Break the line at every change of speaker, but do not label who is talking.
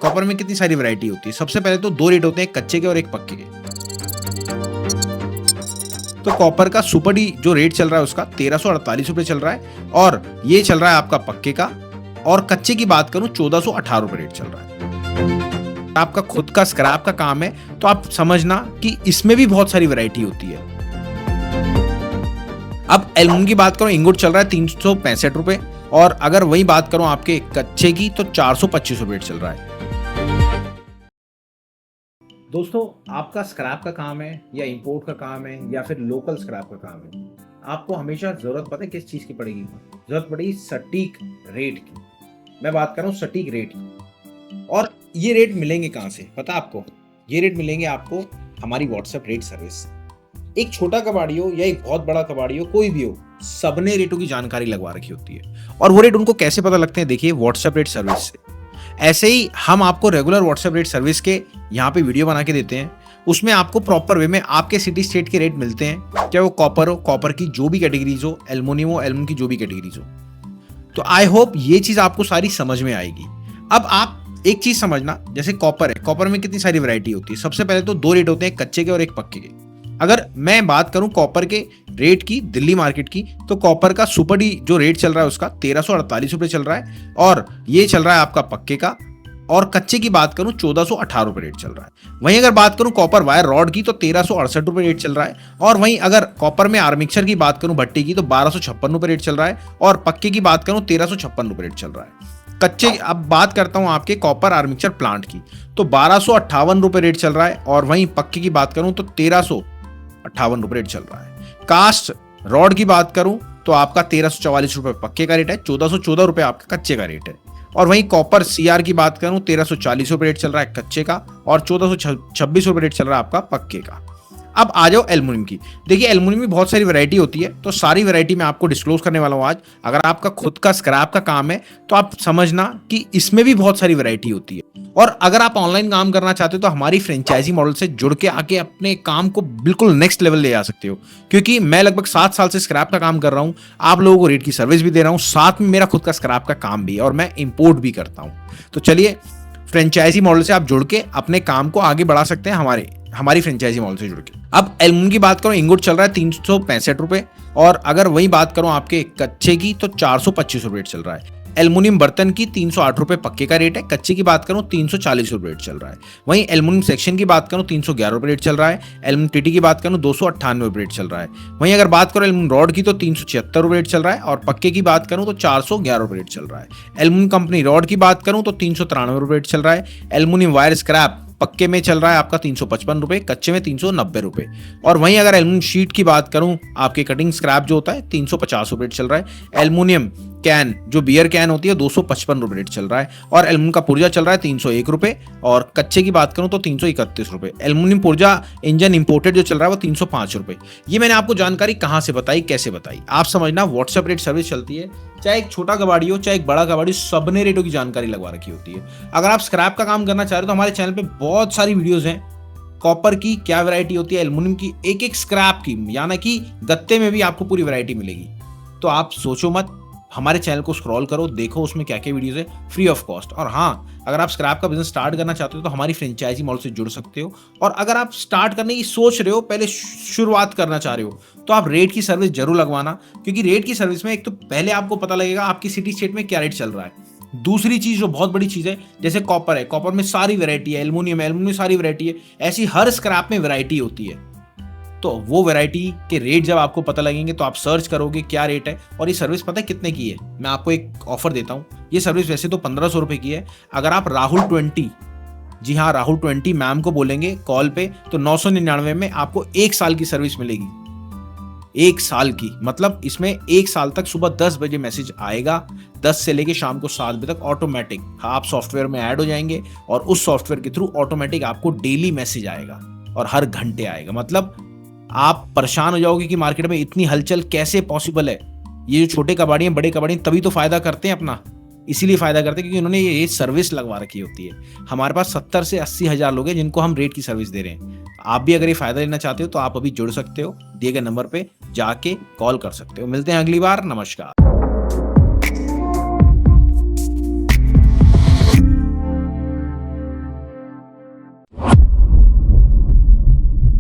Copper में कितनी सारी वैरायटी होती है। सबसे पहले तो 2 रेट होते हैं, एक कच्चे के और एक पक्के के। तो कॉपर का सुपर डी जो रेट चल रहा है उसका 1348 रुपए चल रहा है, और ये चल रहा है आपका पक्के का। और कच्चे की बात करूं 1418 रुपए रेट चल रहा है। आपका खुद का स्क्रैप का काम है तो आप समझना कि इसमें भी बहुत सारी वैरायटी होती है। अब एल्यूमिनियम की बात करूं, इंगोट चल रहा है 365 रुपए, और अगर वही बात करूं आपके कच्चे की तो 425 रुपए रेट चल रहा है। दोस्तों, आपका स्क्रैप का काम है या इंपोर्ट का काम है या फिर लोकल स्क्रैप का काम है, आपको हमेशा जरूरत पता है किस चीज की पड़ेगी? जरूरत पड़ेगी सटीक रेट की। मैं बात कर रहा हूँ सटीक रेट की। और ये रेट मिलेंगे कहाँ से पता आपको? ये रेट मिलेंगे आपको हमारी व्हाट्सएप रेट सर्विस। एक छोटा कबाड़ी हो या एक बहुत बड़ा कबाड़ी हो, कोई भी हो, सबने रेटों की जानकारी लगवा रखी होती है। और वो रेट उनको कैसे पता लगते हैं? देखिए, व्हाट्सएप रेट सर्विस से। ऐसे ही हम आपको रेगुलर व्हाट्सएप रेट सर्विस के यहाँ पे वीडियो बना के देते हैं, उसमें आपको प्रॉपर वे में आपके सिटी स्टेट के रेट मिलते हैं, चाहे वो कॉपर हो, कॉपर की जो भी कैटेगरीज हो, एल्युमिनियम हो, एल्युमिनियम की जो भी कैटेगरीज हो। तो आई होप ये चीज आपको सारी समझ में आएगी। अब आप एक चीज समझना, जैसे कॉपर है, कॉपर में कितनी सारी वैरायटी होती है। सबसे पहले तो 2 रेट होते हैं, कच्चे के और एक पक्के के। अगर मैं बात करूं कॉपर के रेट की दिल्ली मार्केट की, तो कॉपर का सुपर डी जो रेट चल रहा है उसका 1348 रुपए चल रहा है, और ये चल रहा है आपका पक्के का। और कच्चे की बात करूं 1418 रुपए रेट चल रहा है। वहीं अगर बात करूं कॉपर वायर रॉड की तो 1368 रुपए रेट चल रहा है। और वहीं अगर कॉपर में आर्मिक्सचर की बात करूं भट्टी की तो 1256 रुपए रेट चल रहा है, और पक्के की बात करूं 1356 रुपए रेट चल रहा है। कच्चे अब बात करता हूं आपके कॉपर आर्मिक्सचर प्लांट की, तो 1258 रुपए रेट चल रहा है, और वहीं पक्के की बात करूं तो 1358 रुपए रेट चल रहा है। कास्ट रॉड की बात करूं तो आपका 1344 रुपए पक्के का रेट है, 1414 रुपए आपका कच्चे का रेट है। और वहीं कॉपर सीआर की बात करूं 1340 रुपए रेट चल रहा है कच्चे का, और 1426 रुपए रेट चल रहा है आपका पक्के का। अब आ जाओ एल्युमिनियम की। देखिए, एल्युमिनियम में बहुत सारी वैरायटी होती है, तो सारी वैरायटी मैं आपको डिस्क्लोज करने वाला हूं आज। अगर आपका खुद का स्क्रैप का काम है तो आप समझना कि इसमें भी बहुत सारी वैरायटी होती है। और अगर आप ऑनलाइन काम करना चाहते हो तो हमारी फ्रेंचाइजी मॉडल से जुड़ के आके अपने काम को बिल्कुल नेक्स्ट लेवल ले जा सकते हो। क्योंकि मैं लगभग 7 साल से स्क्रैप का काम कर रहा हूं, आप लोगों को रेट की सर्विस भी दे रहा हूं, साथ में मेरा खुद का स्क्रैप का काम भी है, और मैं इंपोर्ट भी करता हूं। तो चलिए, फ्रेंचाइजी मॉडल से आप जुड़ के अपने काम को आगे बढ़ा सकते हैं हमारी फ्रेंचाइजी मॉडल से जुड़ के। अब एल्युमिनियम की बात करूं, इंगोट चल रहा है 365 रुपए, और अगर वही बात करूं आपके कच्चे की तो 425 रुपए रेट चल रहा है। एल्युमिनियम बर्तन की 308 रुपए पक्के का रेट है, कच्चे की बात करूं 340 रुपए रेट चल रहा है। वहीं एल्युमिनियम सेक्शन की बात करूं 311 रुपए रेट चल रहा है। एल्युमिनियम टीटी की बात करूं 298 रुपए रेट चल रहा है। वहीं अगर बात करूं एल्युमिनियम रॉड की तो 376 रुपए रेट चल रहा है, और पक्के की बात करूं तो 411 रुपए रेट चल रहा है। एल्युमिनियम कंपनी रॉड की बात करूं तो 393 रुपए रेट चल रहा है। एल्युमिनियम वायर स्क्रैप पक्के में चल रहा है आपका 355 रुपए, कच्चे में 390 रुपए। और वहीं अगर एल्युमिनियम शीट की बात करूं, आपके कटिंग स्क्रैप जो होता है 350 रुपए चल रहा है। एल्युमिनियम कैन जो बियर कैन होती है 255 रुपए रेट चल रहा है, और एल्युमिनियम का पुर्जा चल रहा है 301 रुपए, और कच्चे की बात करूं तो 331 रुपए। एल्युमिनियम पुर्जा इंजन इंपोर्टेड जो चल रहा है वो 305 रुपए। ये मैंने आपको जानकारी कहां से बताई, कैसे बताई, आप समझना। व्हाट्सएप रेट सर्विस चलती है, चाहे एक छोटा कबाड़ी हो चाहे एक बड़ा कबाड़ी, सबने रेटों की जानकारी लगवा रखी होती है। अगर आप स्क्रैप का काम करना चाह रहे हो तो हमारे चैनल पे बहुत सारी वीडियोस हैं। कॉपर की क्या वैरायटी होती है, एल्युमिनियम की, एक एक स्क्रैप की, यानी कि गत्ते में भी आपको पूरी वैरायटी मिलेगी। तो आप सोचो मत, हमारे चैनल को स्क्रॉल करो, देखो उसमें क्या क्या वीडियोस है, फ्री ऑफ कॉस्ट। और हाँ, अगर आप स्क्रैप का बिजनेस स्टार्ट करना चाहते हो तो हमारी फ्रेंचाइजी मॉडल से जुड़ सकते हो। और अगर आप स्टार्ट करने की सोच रहे हो, पहले शुरुआत करना चाह रहे हो, तो आप रेट की सर्विस जरूर लगवाना। क्योंकि रेट की सर्विस में एक तो पहले आपको पता लगेगा आपकी सिटी स्टेट में क्या रेट चल रहा है। दूसरी चीज जो बहुत बड़ी चीज है, जैसे कॉपर है, कॉपर में सारी वैरायटी है, एल्युमिनियम में सारी वैरायटी है, ऐसी हर स्क्रैप में वैरायटी होती है। तो वो वैरायटी के रेट जब आपको पता लगेंगे तो आप सर्च करोगे क्या रेट है। और ये सर्विस पता है कितने की है? मैं आपको एक ऑफर देता हूँ। ये सर्विस वैसे तो 1500 रुपए की है। अगर आप राहुल 20, जी हाँ राहुल 20 मैम को बोलेंगे कॉल पे, तो 999 में आपको 1 साल की सर्विस मिलेगी। 1 साल की, मतलब इसमें 1 साल तक सुबह 10 बजे मैसेज आएगा, 10 से लेके शाम को 7 बजे तक ऑटोमेटिक आप सॉफ्टवेयर में ऐड हो जाएंगे, और उस सॉफ्टवेयर के थ्रू ऑटोमेटिक आपको डेली मैसेज आएगा और हर घंटे आएगा। मतलब आप परेशान हो जाओगे कि मार्केट में इतनी हलचल कैसे पॉसिबल है। ये जो छोटे कबाड़ी हैं, बड़े कबाड़ी तभी तो फायदा करते हैं अपना, इसीलिए फायदा करते हैं क्योंकि उन्होंने ये सर्विस लगवा रखी होती है। हमारे पास 70 से 80 हजार लोग हैं जिनको हम रेट की सर्विस दे रहे हैं। आप भी अगर ये फायदा लेना चाहते हो तो आप अभी जुड़ सकते हो, दिए गए नंबर पे जाके कॉल कर सकते हो। मिलते हैं अगली बार, नमस्कार।